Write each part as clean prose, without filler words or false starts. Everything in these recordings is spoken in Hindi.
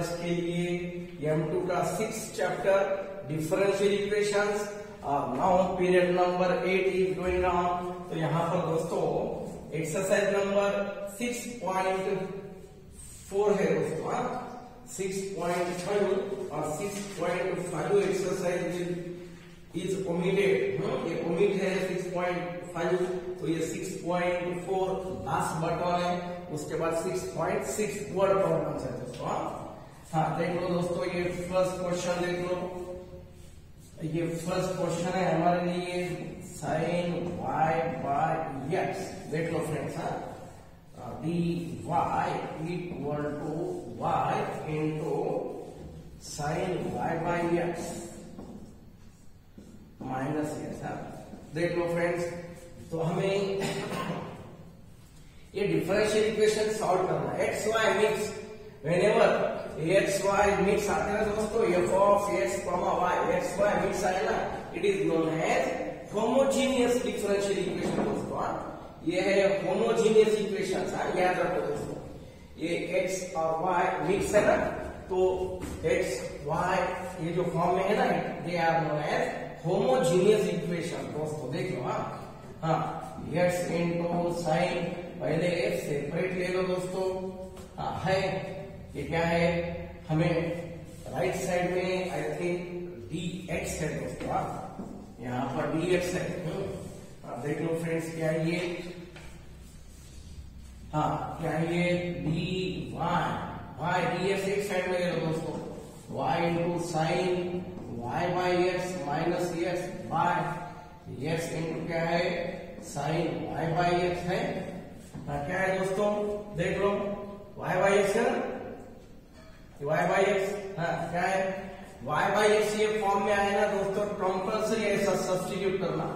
इसके लिए M2 का 6 चैप्टर डिफरेंशियल इक्वेशंस और now period number 8 is going on. तो यहाँ पर दोस्तों एक्सरसाइज नंबर 6.4 है दोस्तों, 6.5 और 6.5 एक्सरसाइज इज ओमिटेड, ये ओमिट है 6.5, तो ये 6.4 लास्ट बटन है, उसके बाद 6.6 वर्ड प्रॉब्लम्स है दोस्तों। हाँ देख लो दोस्तों, ये फर्स्ट क्वेश्चन देख लो, ये फर्स्ट क्वेश्चन है हमारे लिए sin y by x। देख लो friends, dy equal to y into sin y by x minus x। देख लो फ्रेंड्स, तो हमें ये डिफरेंशियल इक्वेशन सॉल्व करना है। X Y mix, whenever X Y mix आते हैं दोस्तों, f of x, y, X Y mix आए ना, it is known as homogeneous differential equation दोस्तों। ये है होमोजीनियस इक्वेशन, याद रखो दोस्तों। ये x और y मिक्स है ना, तो x y ये जो फॉर्म में है ना, they are known as homogeneous equation दोस्तों। देख लो, हाँ x इंटू साइन, पहले सेपरेट ले लो दोस्तों, है ये क्या है, हमें राइट साइड में आई थिंक dx है दोस्तों, यहाँ पर dx है। देख लो फ्रेंड्स, क्या ये, क्या ये dy y dx एक साइड में ले लो दोस्तों, y into sine y by x minus x by x into क्या है साइन y बाई x है। क्या है दोस्तों, देख लो y बाई x है ना, y बाई x, क्या है y बाई x, ये फॉर्म में आए ना दोस्तों, कंपल्सरी ऐसा सब्स्टिट्यूट करना,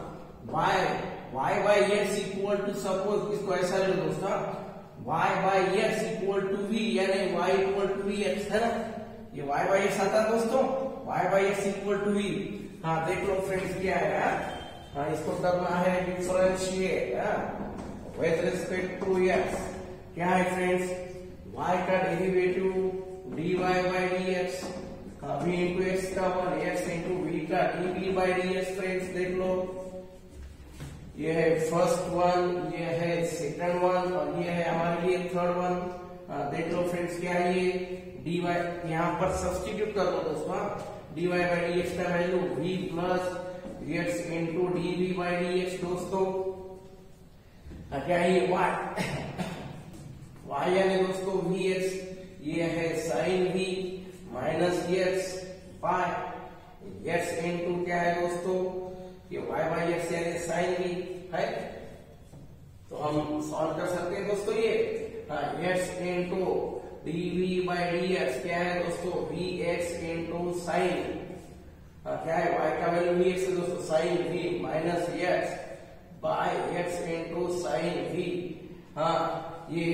y by x equal to, suppose इसको ऐसा ले लो दोस्तों, y by x equal to v, यानी y इक्वल टू vx है ना, ये y बाई x आता है दोस्तों, y by x equal to v। देख लो फ्रेंड्स, क्या है, इसको करना है differentiate with respect to x। क्या है फ्रेंड्स, y का derivative dy by dx, v into x का 1, x इंटू v का dv बाई dx। फ्रेंड्स देख लो, ये है फर्स्ट वन, ये है सेकंड वन, और ये है हमारे लिए थर्ड वन। देख लो फ्रेंड्स, क्या है ये dy, यहाँ पर सब्स्टिट्यूट कर लो दोस्तों, dy बाई dx का value v plus x into dv by dx दोस्तों। क्या है ये y यानी दोस्तों vx, ये है sine v minus x by x into क्या है दोस्तों, ये y बाई x यानी साइन v है। तो हम सॉल्व कर सकते हैं दोस्तों ये, x into dv by dx, क्या है दोस्तों vx इंटू साइन, क्या है y का वैल्यू vx है दोस्तों, sine v minus x by x into sine v। ये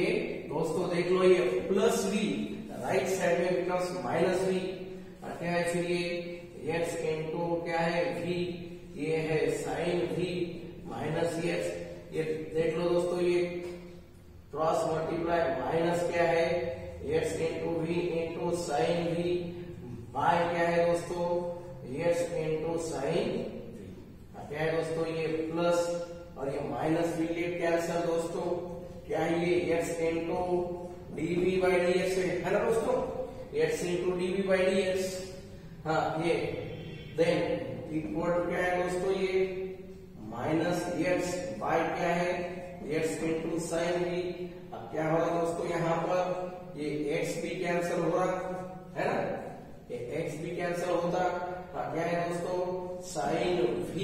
दोस्तों देख लो, ये प्लस v राइट साइड में बिकम्स माइनस v। क्या है फिर ये x इंटू क्या है v, ये है साइन v माइनस x। ये देख लो दोस्तों, ये क्रॉस मल्टीप्लाई माइनस क्या है x into v into sine v by क्या है दोस्तों x इंटू साइन v। क्या है दोस्तों, ये प्लस और ये माइनस v ले कैंसिल दोस्तों, क्या है ये x into dv by dx है ना दोस्तों, x into dv by dx। ये देन इक्वल टू क्या है दोस्तों, ये माइनस x बाय क्या है x इंटू साइन v। अब क्या होगा दोस्तों, यहाँ पर ये x भी कैंसिल हो रहा है ना, ये x भी कैंसिल होता, क्या है दोस्तों साइन v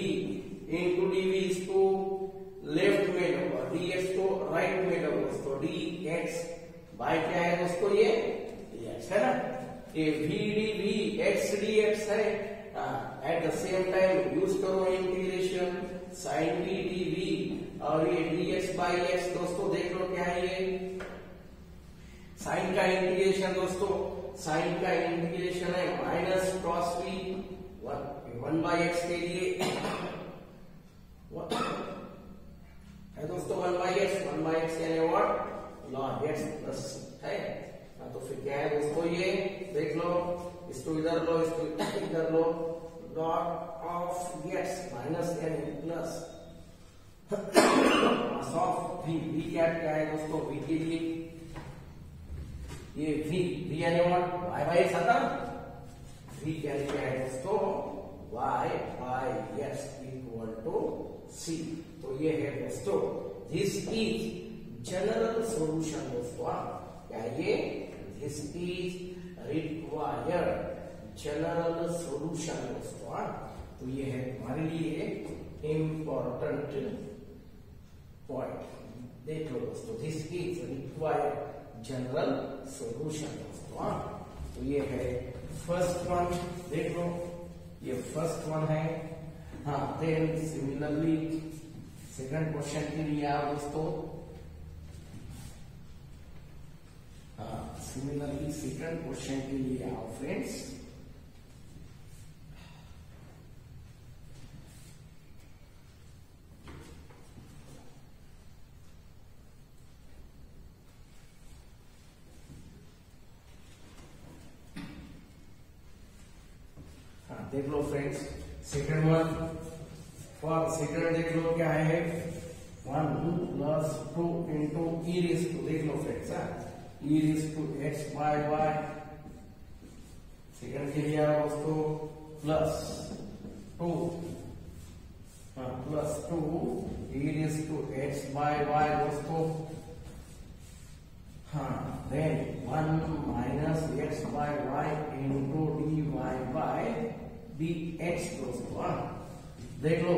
इंटू dv, इसको लेफ्ट में लो और dx को राइट में लो दोस्तों, dx बाय क्या है दोस्तों, ये dx है ना, ये v dv x dx है। At the same time use करो इंटीग्रेशन साइन v dv और ये dx बाई x दोस्तों। देख लो क्या है ये साइन का इंटीग्रेशन दोस्तों, साइन का इंटीग्रेशन है minus cross v 1 by x के लिए है दोस्तों 1 बाई x यानी व्हाट लॉग x प्लस है। तो फिर क्या है दोस्तों, ये देख लो, इसको इधर लो, इसको इधर लो, dot of x minus n plus of v क्या है दोस्तों, वी के लिए ये वी यानी व्हाट, वाई बाई एक्स आता, वी क्या है दोस्तों, y by x equal to c. तो ये है दोस्तों, दिस इज जनरल सॉल्यूशन दोस्तों, क्या ये, this is required general solution दोस्तों। तो ये है हमारे लिए इंपॉर्टेंट पॉइंट, देख लो दोस्तों, this is required general solution दोस्तों। तो ये है फर्स्ट वन, देख लो, ये फर्स्ट वन है। हाँ, देन सिमिलरली सेकंड क्वेश्चन के लिए आओ दोस्तों। हाँ, सिमिलरली सेकंड क्वेश्चन के लिए आओ फ्रेंड्स। देख लो friends, second one, for second देख लो क्या है, 1 plus 2 into e raise to, देख लो friends, e raise to x by y. Second के लिए आओ दोस्तों, प्लस 2, हाँ plus 2 e raise to x by y दोस्तों। हाँ, then 1 minus x by y into d Y by D x दोस्तों। देख लो,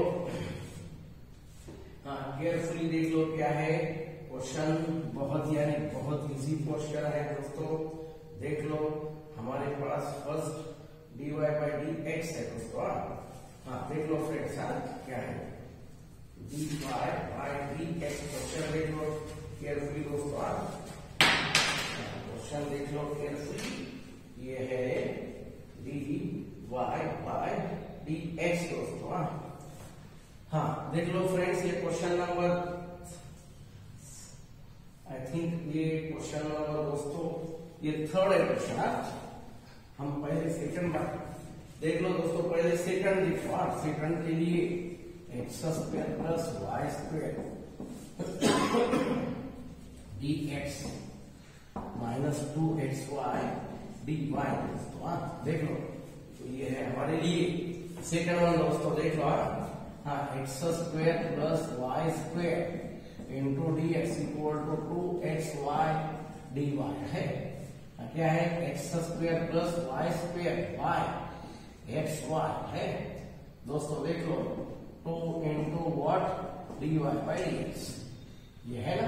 हाँ केयरफुली देख लो क्या है क्वेश्चन, बहुत यानी बहुत इजी क्वेश्चन है दोस्तों। देख लो, हमारे पास first d Y by D x है दोस्तों। हाँ देख लो फ्रेंड्स, क्या है D Y by D x question, देख लो केयरफुली दोस्तों, क्वेश्चन देख लो केयरफुली। ये है D Y by D x दोस्तों। हाँ देख लो फ्रेंड्स, ये क्वेश्चन नंबर, आई थिंक ये क्वेश्चन नंबर दोस्तों, ये थर्ड है क्वेश्चन। हम पहले सेकंड बार देख लो दोस्तों, पहले सेकंड देखो। सेकंड के लिए X square plus Y square D X minus 2xy dy दोस्तों। देख लो, तो ये है हमारे लिए सेकंड वन दोस्तों, देख लो। हाँ, X square plus Y square into D X equal to 2xy dy है। क्या है, x square plus Y square Y X Y है दोस्तों। देख लो, 2 into what D Y by D x, ये है ना,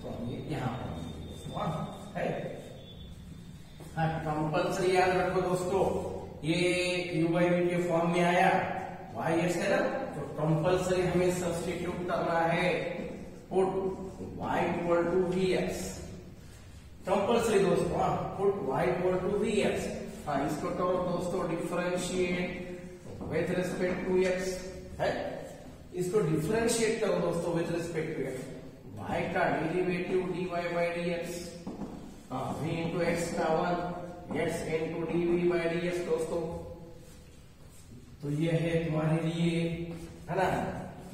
तो ये यहाँ पर है। हाँ, कंपल्सरी याद रखो दोस्तों, ये u बाई v के फॉर्म में आया, y x है ना, तो कंपल्सरी हमें सब्स्टिट्यूट करना है, put y equal to v x, compulsory दोस्तों। Put y equal to v x. हाँ, इसको करो दोस्तों differentiate with respect to x है, इसको डिफरेंशिएट करो दोस्तों with respect to x। y का derivative dy by D x, v into x का 1 x into d v by D x दोस्तों। तो ये है तुम्हारे लिए, है ना,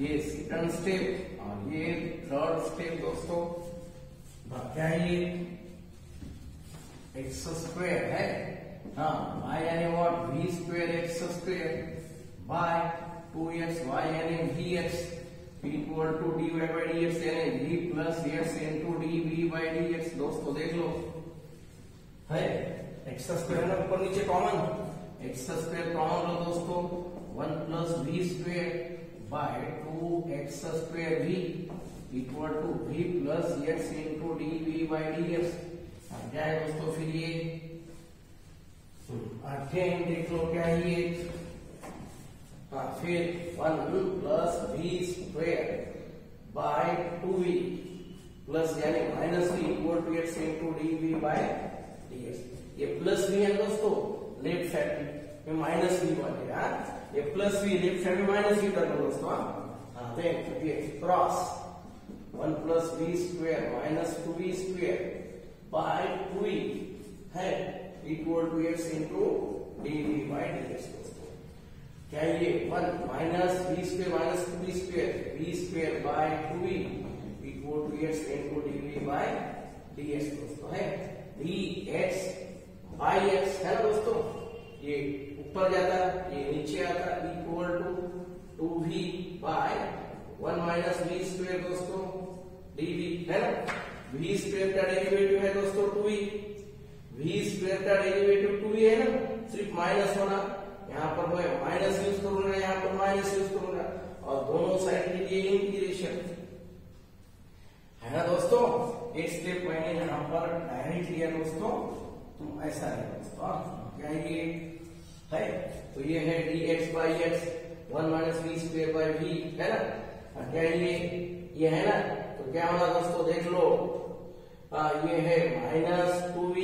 ये सेकंड स्टेप और ये थर्ड स्टेप दोस्तों। क्या है ये, एक्स स्क्वायर है, हाँ, y यानी what, v square x square by 2x, y यानी v x equal to d Y by D x यानी v plus x into d v by D x दोस्तों। देख लो, है एक्स स्क्वायर ना, ऊपर नीचे कॉमन, एक्स स्क्वायर कॉमन लो दोस्तों, 1 plus v square by 2x square v equal to v plus x into d v by D x. क्या है दोस्तों फिर ये, अगेन देख लो क्या है ये, हाँ फिर 1 plus v square by 2v plus यानी minus v equal to x into d v by D x. ये प्लस वी है दोस्तों, लेफ्ट साइड में माइनस वी बनेगा, ये प्लस वी लेफ्ट साइड में माइनस वी कर लो दोस्तों। हाँ देख ये cross 1 plus v square minus 2v square by 2v है equal to x into dv by dx दोस्तों। क्या ये 1 minus v square minus 2v square v square by 2v equal to x into dv by dx दोस्तों है dx बाई x है ना दोस्तों, ये ऊपर जाता ये नीचे आता equal to 2v by 1 minus v square दोस्तों dv है ना। v स्क्वायर का डेरिवेटिव है दोस्तों 2v, v स्क्वायर का डेरिवेटिव 2v है ना, सिर्फ माइनस होना, यहाँ पर मैं माइनस यूज करूंगा, यहाँ पर माइनस यूज करूंगा और दोनों साइड के लिए इंटीग्रेशन है ना दोस्तों। एक स्टेप मैंने यहाँ पर डायरेक्ट लिया दोस्तों, तुम ऐसा है दोस्तों क्या ये है, तो ये है dx by x 1 minus v square by v है ना। क्या ये है ना, तो क्या होगा दोस्तों देख लो, ये है minus 2v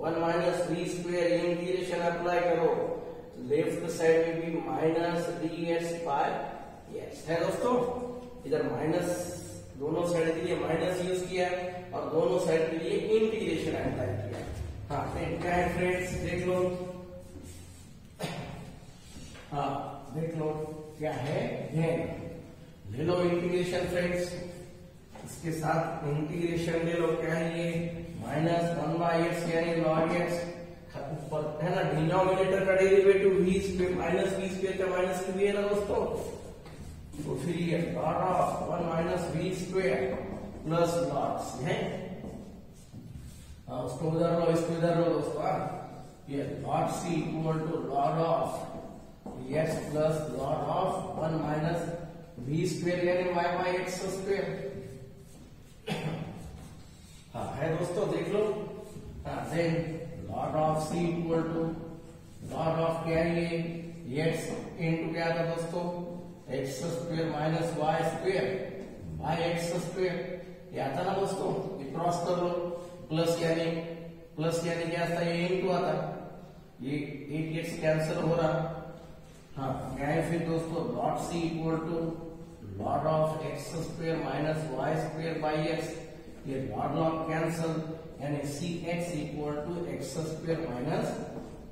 1 minus v square, integration apply करो, लेफ्ट साइड में भी माइनस dx बाई x है दोस्तों। इधर माइनस दोनों साइड के लिए माइनस यूज किया और दोनों साइड के लिए इंटीग्रेशन अप्लाई किया। हाँ क्या है फ्रेंड्स देख लो, हाँ देख लो क्या है, ले लो इंटीग्रेशन फ्रेंड्स, इसके साथ इंटीग्रेशन ले लो, क्या है ये माइनस 1 बाई एक्स यानी लॉग एक्स ऊपर है ना, डिनोमिनेटर का derivative v square minus v square का माइनस v है ना दोस्तों, तो फिर ये log of 1 minus v square plus log है, उसको उधर लो इसको इधर लो दोस्तों, ये log c equal to log of x plus log of 1 minus v square यानी y बाई एक्स स्क्वायर। हाँ है दोस्तों देख लो, हाँ then log of c equal to log of क्या है ये x इंटू क्या था दोस्तों X square minus Y square by X square, ये आता ना दोस्तों, ये क्रॉस कर लो, प्लस यानी क्या आता ये इंटू आता, ये एक एक्स कैंसिल हो रहा। हाँ क्या है फिर दोस्तों log c equal to log of x square minus Y square by x, ये लॉग कैंसिल यानी c x equal to x square minus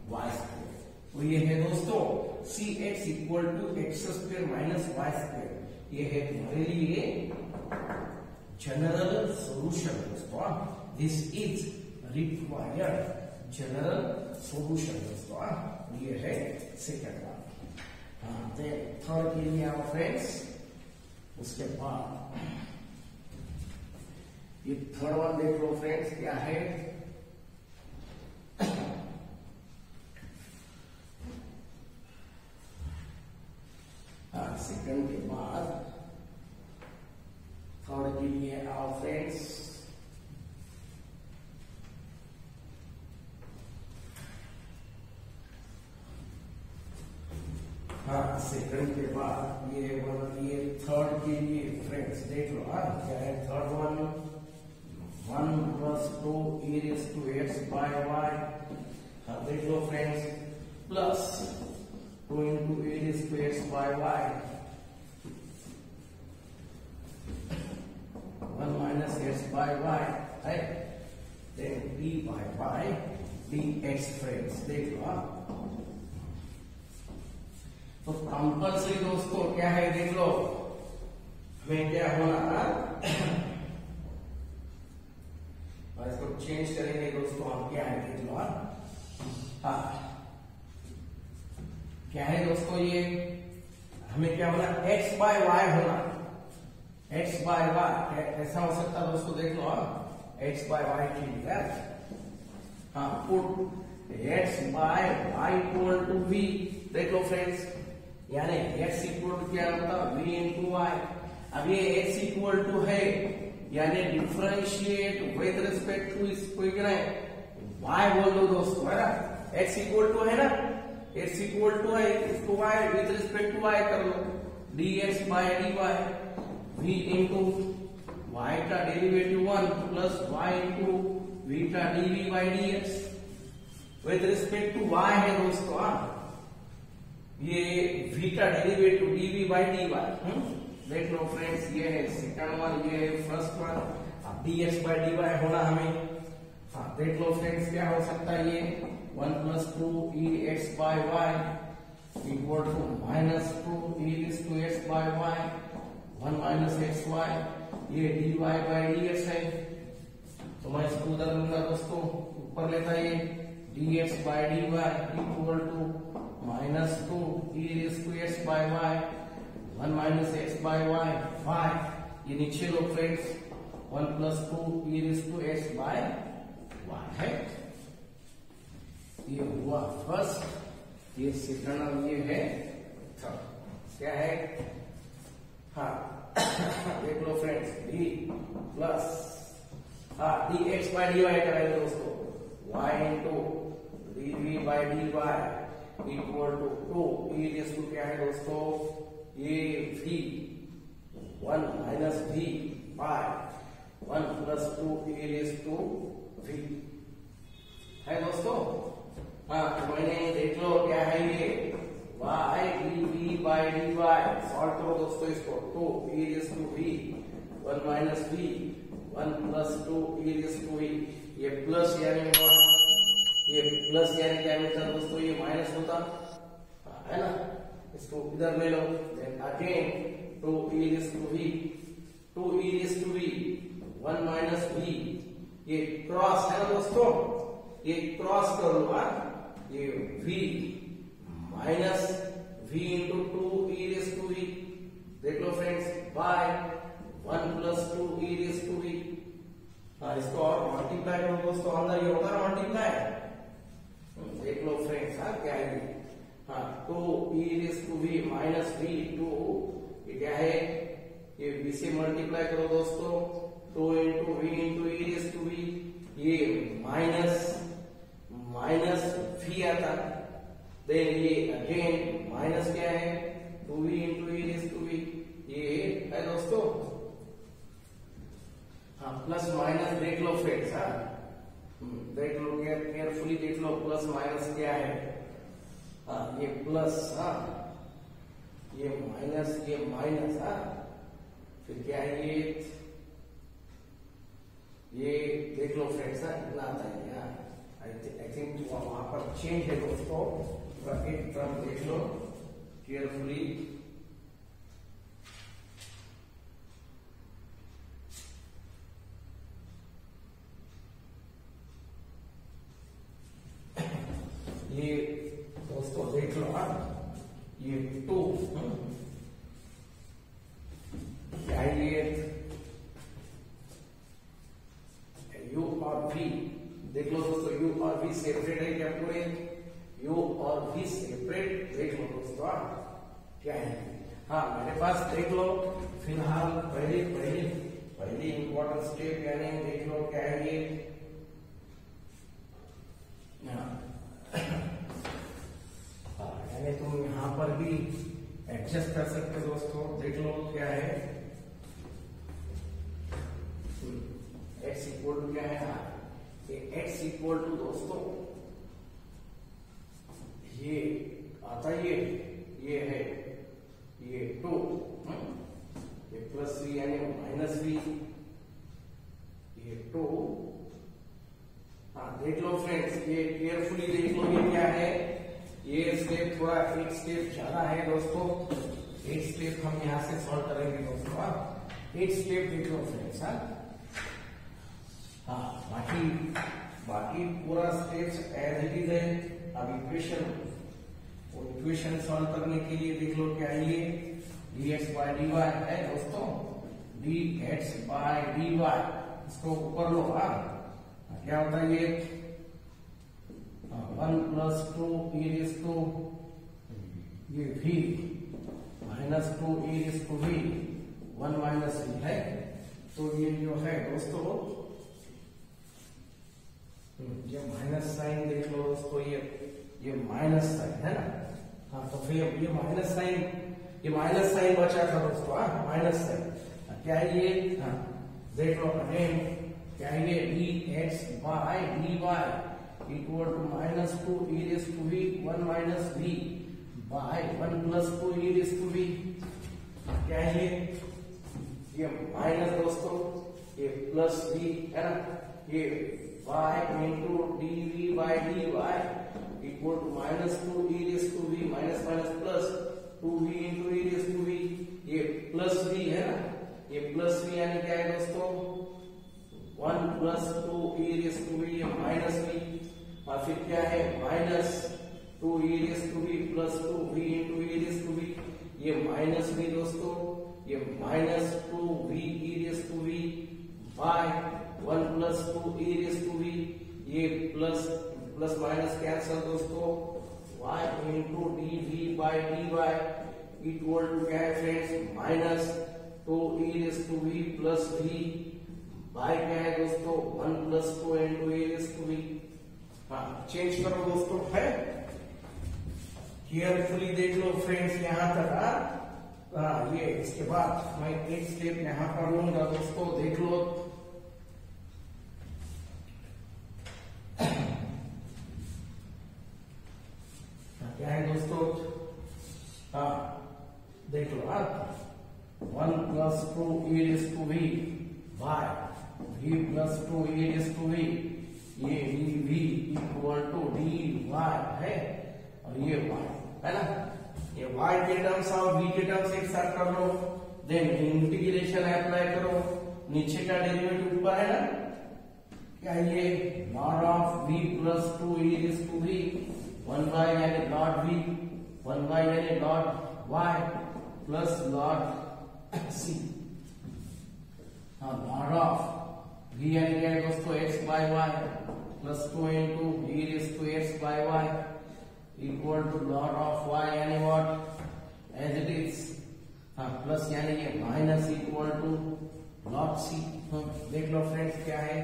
Y square, तो ये है दोस्तों c x equal to x square minus Y square, ये है तुम्हारे लिए जनरल सॉल्यूशन दोस्तों, this is required general solution दोस्तों, ये है सेकंड वन। हाँ थर्ड के लिए आओ फ्रेंड्स, उसके बाद ये थर्ड वन देख लो फ्रेंड्स क्या है, सेकंड के बाद थर्ड के लिए आओ फ्रेंड्स। हाँ सेकंड के बाद ये थर्ड के लिए फ्रेंड्स देख लो, हाँ क्या है third one 1 plus 2 e raised to x by y, हाँ देख लो friends, plus 2 into e raised to x by y 1 minus x by y है, then d by y dx friends देख लो। तो कंपल्सरी दोस्तों क्या है देख लो, हमें क्या होना, और इसको चेंज करेंगे दोस्तों हम, क्या है देख लो। हाँ क्या है दोस्तों, ये हमें क्या होना x बाय y होना, x बाय y ऐसा हो सकता है दोस्तों देख लो, x बाय y के लिए हाँ put x by y equal to v, देख लो फ्रेंड्स, यानी x इक्वल टू क्या होता है v इंटू y, अब ये x इक्वल टू है यानी डिफरेंशिएट विद रिस्पेक्ट टू इसको y बोल दो दोस्तों है ना, x इक्वल टू है ना, x इक्वल टू है इसको y with respect to y कर लो, dx by dy v into y का derivative 1 plus y into v का dv by dx with respect to y है दोस्तों, ये v का डेरिवेटिव dv बाय dy, देख लो फ्रेंड्स ये है सेकंड वन, ये है फर्स्ट वन, अब dx बाय dy होना हमें, हाँ देख लो फ्रेंड्स क्या हो सकता है ये 1 plus 2 e x by y equal to minus 2 e to x by y 1 minus x y, ये dy by dx है। तो मैं इसको उधर लूंगा दोस्तों, ऊपर लेता ये dx by dy equal to minus 2 e to x by y 1 minus x by y 5, ये नीचे लो friends 1 plus 2 e to x by y है। ये हुआ फर्स्ट, ये सेकंड और ये है थर्ड। क्या है? हाँ देख लो friends d plus d x by d y कराएंगे दोस्तों, y into d v by d y equal to 2 e raise to क्या है दोस्तों, ये v 1 minus v by 1 plus 2 e raise to v है दोस्तों। हाँ तो मैंने देख लो क्या है ये y d v by d y, solve करो दोस्तों इसको, 2 e raise to v 1 minus v 1 plus 2 e raise to v, ये प्लस यानी ये प्लस यानी क्या मिलता दोस्तों, ये माइनस होता है ना, इसको इधर ले लो। Then again 2 e raise to v 2 e raise to v 1 minus v, ये क्रॉस है ना दोस्तों, ये क्रॉस कर लो, ये v minus v into 2 e raise to v, देख लो friends by 1 plus 2 e raise to v। हाँ इसको और मल्टीप्लाई करो दोस्तों, अंदर ये होगा मल्टीप्लाई, देख लो फ्रेंड्स। हाँ क्या है ये, हाँ 2 e raise to v minus v 2, ये क्या है, ये v से मल्टीप्लाई करो दोस्तों, 2 into v into e raise to v, ये माइनस माइनस v आता, देन ये अगेन माइनस क्या है 2v into e raise to v, ये है दोस्तों। हाँ प्लस माइनस देख लो फ्रेंड्स, हाँ देख लो केयरफुली देख लो, प्लस माइनस क्या है, हाँ ये प्लस, हाँ ये माइनस, हाँ फिर क्या है ये देख लो फ्रेंड्स, हाँ इतना आता है। आई थिंक वहां पर चेंज है दोस्तों, एक टर्म देख लो केयरफुली, ये दोस्तों देख लो, ये 2 u और v, देख लो दोस्तों u और v सेपरेट है क्या पूरे, u और v सेपरेट, देख लो दोस्तों क्या है। हाँ मेरे पास देख लो फिलहाल पहली इंपॉर्टेंट स्टेप यानी देख लो क्या है ये, यानी तुम यहाँ पर भी एडजस्ट कर सकते हो दोस्तों, देख लो क्या है x इक्वल टू क्या है, ये x इक्वल टू दोस्तों ये आता ये है ये 2, ये प्लस v यानी माइनस v, ये 2। हाँ देख लो फ्रेंड्स, ये केयरफुली देख लो, ये क्या है, ये स्टेप थोड़ा एक स्टेप ज्यादा है दोस्तों, एक स्टेप हम यहाँ से सॉल्व करेंगे दोस्तों, एक स्टेप देख लो फ्रेंड्स। हाँ बाकी पूरा स्टेप्स एज इट इज है। अब इक्वेशन सॉल्व करने के लिए देख लो क्या है ये dx by dy है दोस्तों, dx by dy, इसको ऊपर लो, क्या होता है ये 1 प्लस 2 e रेस टू ये v minus 2 e raise to v 1 minus v है। तो ये जो है दोस्तों ये माइनस साइन देख लो दोस्तों, ये माइनस साइन है ना। हाँ तो फिर ये माइनस साइन बचा था दोस्तों, माइनस साइन क्या है ये, हाँ देख लो अगेन क्या है ये dx by dy equal to minus 2 e raise to v 1 minus v by 1 plus 2 e raise to v, क्या है ये माइनस दोस्तों, ये प्लस v है ना, ये y into dv by dy equal to minus 2 e raised to v minus minus plus 2v into e raised to v, ये प्लस v है ना, ये प्लस v यानी क्या है दोस्तों 1 plus 2 e raised to v, ये माइनस v, और फिर क्या है minus 2 e raised to v plus 2v into e raised to v, ये माइनस v दोस्तों, ये minus 2v e raised to v by 1 plus 2 e raised to v, ये प्लस प्लस माइनस कैंसल दोस्तों, y into dv by dy equal to क्या है friends minus 2 e raised to v प्लस v बाय क्या है दोस्तों 1 plus 2 into e raised to v। हाँ चेंज करो दोस्तों, है केयरफुली देख लो फ्रेंड्स यहाँ तक। ये इसके बाद मैं एक स्टेप यहाँ पर लूंगा दोस्तों, देख लो। क्या है दोस्तों, देख लो 1 plus 2 e raised to v by v plus 2 e raised to v, ये dv इक्वल टू dy है और ये y है ना, ये y के टर्म्स और v के टर्म्स एक साथ कर लो, देन इंटीग्रेशन अप्लाई करो, नीचे का डेरिवेटिव ऊपर है ना, क्या ये log of v plus 2 e raised to v 1 by यानी लॉग v 1 by यानी log y plus log c, log of v यानी क्या है दोस्तों x by y प्लस 2 into e raised to x by y equal to log of y यानी what as it is, plus यानी ये minus equal to log c। देख लो फ्रेंड्स क्या है,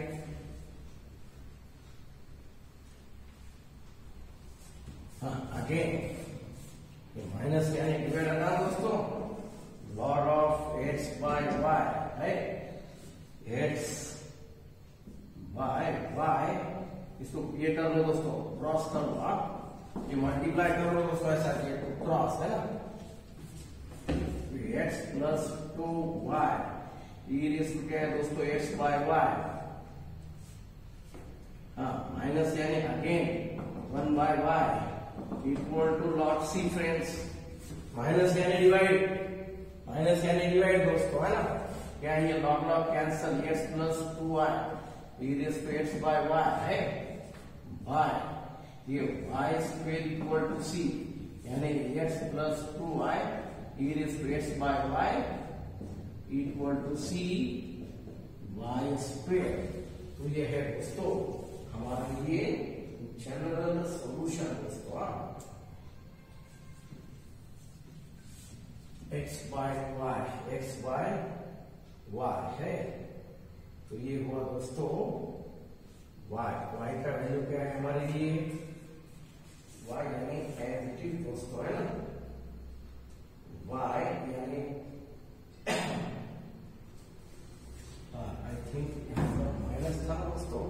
अगेन ये माइनस यानी डिवाइड करना दोस्तों, log of x by y है, x by y, इसको ये टर्म है दोस्तों क्रॉस कर लो आप, ये मल्टीप्लाई कर लो दोस्तों, ऐसा ये तो क्रॉस है ना, x plus 2y e raise to क्या है दोस्तों x by y, माइनस यानी again 1 by y equal to log c friends, minus यानी डिवाइड दोस्तों है ना, क्या ये log log cancel, x plus 2y e raise to x by y है, बाय ये y square equal to c यानी x plus 2y e raise to x by y equal to c y square. तो ये है दोस्तों हमारे लिए जनरल सॉल्यूशन दोस्तों, x by y है, तो ये हुआ दोस्तों y का वैल्यू क्या है हमारे लिए, y यानी एडिटिव दोस्तों है ना, y यानी आई थिंक यहाँ पर माइनस था दोस्तों,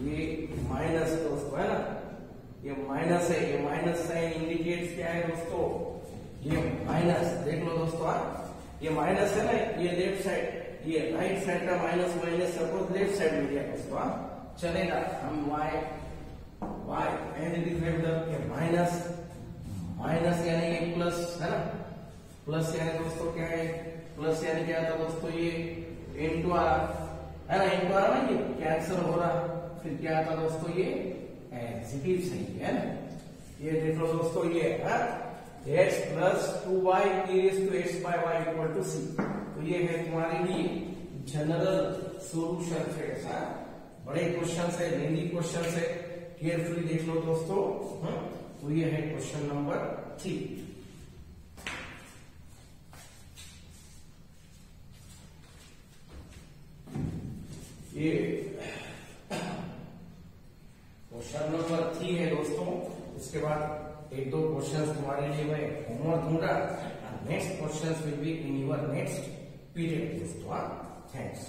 ये माइनस दोस्तों है ना, ये माइनस है, ये माइनस साइन इंडिकेट्स क्या है दोस्तों, ये माइनस देख लो दोस्तों, ये माइनस है ना, ये लेफ्ट साइड, ये राइट साइड का minus minus suppose left side में दिया दोस्तों, चलेगा, हम y एंड इट इज ये माइनस यानी ये प्लस है ना, प्लस यानी दोस्तों क्या है, प्लस यानी क्या था दोस्तों ये इनटू आ रहा है ना, इनटू आ रहा ना, ये कैंसिल हो रहा, फिर क्या आता दोस्तों ये एज इट इज सही है ना, ये देख लो दोस्तों ये x plus 2y e raised to x by y equal to c। तो ये है तुम्हारे लिए जनरल सॉल्यूशन फ्रेंड्स, बड़े क्वेश्चन है, लेंदी क्वेश्चन है, केयरफुली देख लो दोस्तों। तो ये है क्वेश्चन नंबर 3। ये क्वेश्चन नंबर 3 है दोस्तों। उसके बाद एक दो क्वेश्चंस तुम्हारे लिए मैं होमवर्क दूंगा, next questions will be in your next period दोस्तों। थैंक्स।